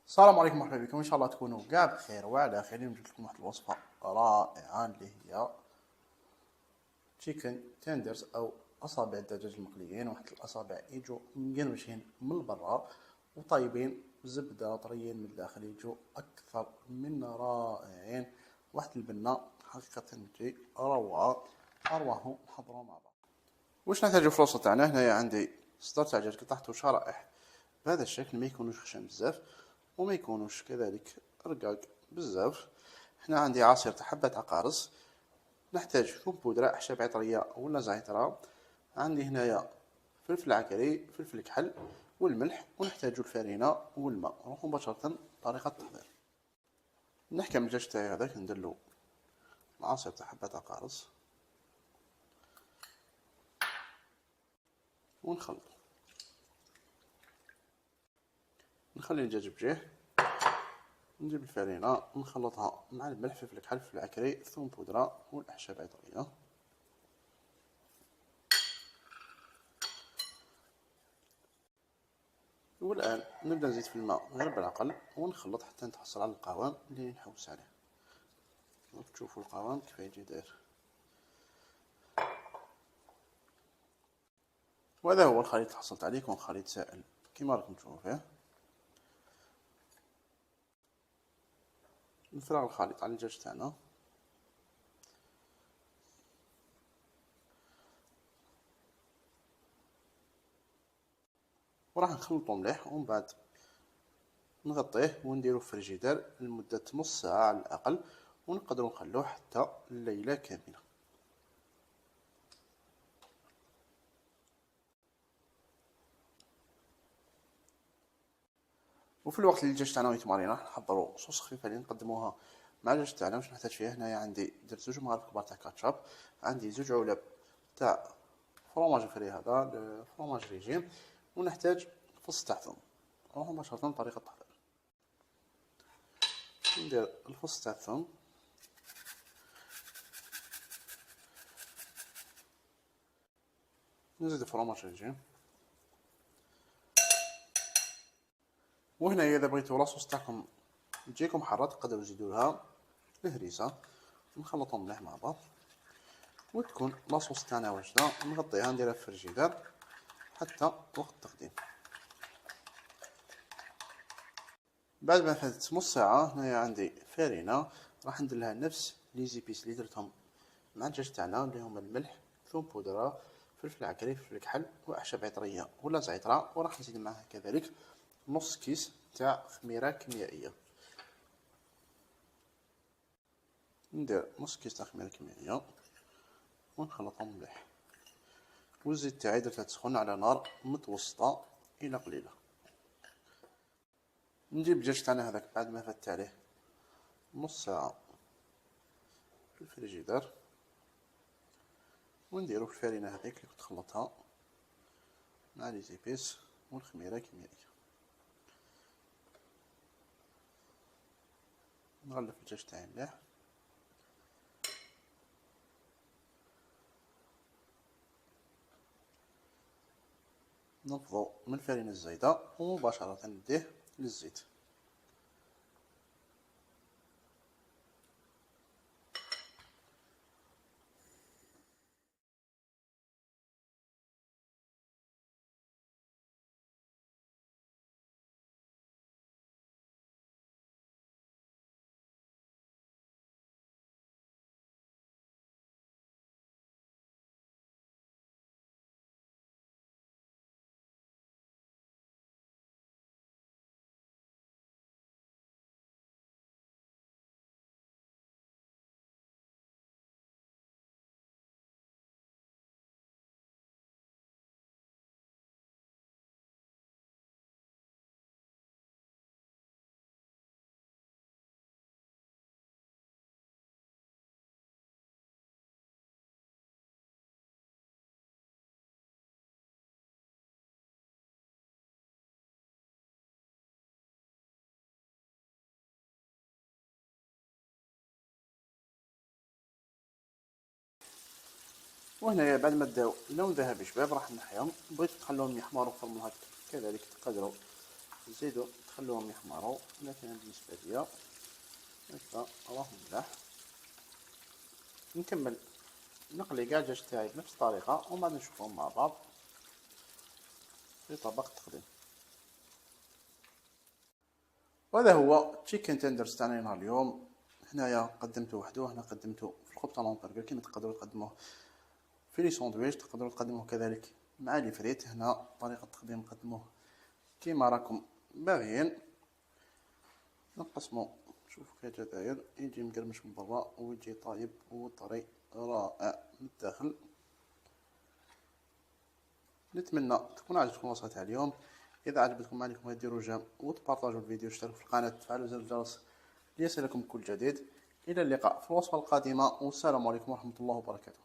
السلام عليكم، مرحبا بكم. ان شاء الله تكونوا كاع بخير وعلى خير. اليوم جبت لكم واحد الوصفه رائعه اللي هي تشيكن تندرز او اصابع الدجاج المقليين. واحد الاصابع يجوا مقرمشين من برا وطيبين زبده طريين من الداخل، يجوا اكثر من رائعين. واحد البنه حقيقه تجي روعه. اروحوا نحضروا مع بعض. واش نحتاجو في الوصفه تاعنا؟ هنايا عندي صدر تاع دجاج قطعته شرائح بهذا الشكل، ما يكونوش خشن بزاف وما يكونوش كذلك رقاق بزاف. هنا عندي عصير تاع حبة عقارص. نحتاج ثوم بودرة، أعشاب عطرية ولا زعترة. عندي هنايا فلفل عكري، فلفل كحل والملح. ونحتاج الفرينة والماء. نروح مباشرة طريقة التحضير. نحكم الدجاج تاعي هذاك، نديرلو العصير تاع حبة عقارص ونخلط. نخلي الدجاج بجيه. نجيب الفرينة ونخلطها مع الملح، فلفل كحل، فلفل عكري، ثوم بودرة والأعشاب العطرية. والآن نبدأ نزيد في الماء غير بالعقل ونخلط حتى نتحصل على القوام اللي نحوس عليه. تشوفوا القوام كيف يجي داير. وهذا هو الخليط اللي حصلت عليه، يكون خليط سائل كما راكم تشوفوا فيه. نفرغ الخليط على الدجاج تاعنا. وراح نخلطو مليح ومن بعد نغطيه ونديرو في الفريجيدار لمدة نص ساعة على الأقل، ونقدروا نخلوه حتى الليلة كاملة. وفي الوقت اللي الدجاج تاعنا يتمارين راح نحضروا صوص خفيفه اللي نقدموها مع الدجاج تاعنا. واش نحتاج فيه؟ هنايا عندي درت 2 كبار تاع كاتشاب، عندي 2 علب تاع فروماج فري، هذا فروماج ريجيم، ونحتاج فص تاع ثوم. نروحو مباشرة لطريقة التحضير. ندير الفص تاع الثوم، نزيد الفروماج ريجيم. وهنايا اذا بغيتو لاصوص تاعكم تجيكم حارة تقدروا تزيدوا لها الهريسة. نخلطهم مليح مع بعض وتكون لاصوص تاعنا واجده. نغطيها نديرها في الفريجيدار حتى وقت التقديم. بعد ما فاتت نص ساعة هنايا عندي فرينة راح ندير لها نفس لي زيبيس اللي درتهم مع الدجاج تاعنا، اللي هما الملح، ثوم بودرة، فلفل عكري، فلفل كحل واعشاب عطرية ولا زعترة. وراح نزيد معها كذلك نص كيس تاع خميرة كيميائية. ندير نص كيس تاع خميرة كيميائية ونخلطهم مليح. والزيت تاعي درتها تسخن على نار متوسطة إلى قليلة. نجيب الدجاج تاعنا هذاك بعد ما فات عليه نص ساعة في الفريجيدار، ونديرو في الفرينة هذيك اللي كنت خلطها مع لي زيبيس والخميرة الكيميائية. نغلف الدجاج تاعي مليح. ننفضو من الفرينة الزايدة ومباشرة نديه للزيت. وهنايا بعد ما داو لون ذهبي شباب راح نحيهم. بغيتو تخلوهم يحمروا في الماء كذلك تقدروا تزيدوا تخلوهم يحمروا، لكن بالنسبة ليا هكا راهم ملاح. نكمل نقلي كاع الدجاج تاعي بنفس الطريقة ومن بعد نشوفهم مع بعض في طبق التقديم. وهذا هو تشيكن تندرز تاعنا نهار اليوم. هنايا قدمته وحده، هنا قدمته في الخبز الهامبرغر كيما تقدروا تقدموه في لي ساندويتش، تقدروا تقدموه كذلك مع لي فريت. هنا طريقة التقديم نقدموه كيما راكم باغيين. نقسمو، شوفوا كيف داير، يجي مقرمش من برا ويجي طايب وطري رائع من الداخل. نتمنى تكون عجبتكم الوصفة تاع اليوم. اذا عجبتكم ما عليكم غير ديروا جيم وتبارطاجوا الفيديو، اشتركوا في القناة وتفعلوا زر الجرس ليصلكم كل جديد. الى اللقاء في الوصفة القادمة، والسلام عليكم ورحمة الله وبركاته.